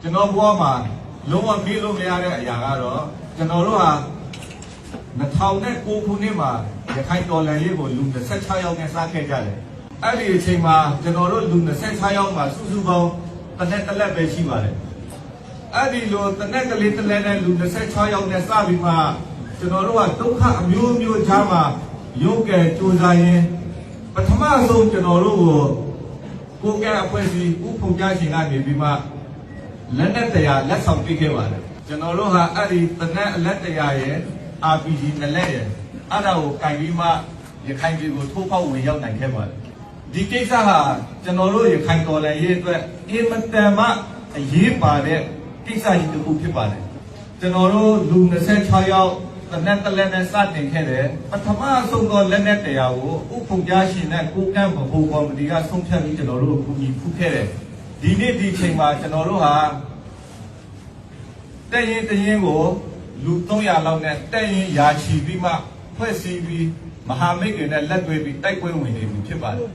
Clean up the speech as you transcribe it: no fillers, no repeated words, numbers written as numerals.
ကျွန်တော်ဘွားမှာလုံးဝမေ့လို့မရတဲ့အရာကတော့ကျွန်တော်တို့ဟာ2009ခုနှစ်မှာရခိုင်တော်လှန်ရေးကိုလူ26ယောက်နဲ့စခဲ့ကြတယ်အဲ့ဒီအချိန်မှာကျွန်တော်တို့လူ26ယောက်မှာစုစုပေါင်းတစ်လက်ပဲရှိပါတယ်အဲ့ဒီလိုတစ်လက်ကလေးတစ်လက်နဲ့လူ26ယောက်နဲ့စပြီးမှကျွန်တော်တို့ကဒုက္ခအမျိုးမျိုးကြားမှာရုပ်ကဲကြိုးစားရင်ပထမဆုံးကျွန်တော်တို့ကိုကဲအဖွဲ့အစည်းဥဖုန်ကြားရှင်ကနေပြီးမှလက်နဲ့တရားလက်ဆောင်ပေးခဲ့ပါတယ်ကျွန်တော်တို့ဟာအဲ့ဒီတနက်အလက်တရားရဲ့ RPG နဲ့လက်ရဲ့အဲ့ဒါကိုကင်ပြီးမှရခိုင်ပြည်ကိုထိုးဖောက်ဝင်ရောက်နိုင်ခဲ့ပါတယ်ဒီကိစ္စဟာကျွန်တော်တို့ရခိုင်တော်လှန်ရေးအတွက်အင်မတန်မှအရေးပါတဲ့ကိစ္စကြီးတစ်ခုဖြစ်ပါတယ်ကျွန်တော်တို့လူ26ယောက်တနက်တစ်လက်နဲ့စတင်ခဲ့တယ်ပထမဆုံးသောလက်နဲ့တရားကိုဥဖုန်ကြားရှင်နဲ့ကိုကန့်ဗဟိုကော်မတီကဆုံးဖြတ်ပြီးကျွန်တော်တို့ကူညီဖူးခဲ့တယ်ဒီနေ့ဒီချိန်မှာကျွန်တော်တို့ဟာတက်ရင်တရင်ကိုလူ300လောက်နဲ့တက်ရင်ယာချီပြီးမှဖွဲ့စည်းပြီးမဟာမိတ်တွေနဲ့လက်တွဲပြီးတိုက်ပွဲဝင်နေပြီဖြစ်ပါတယ်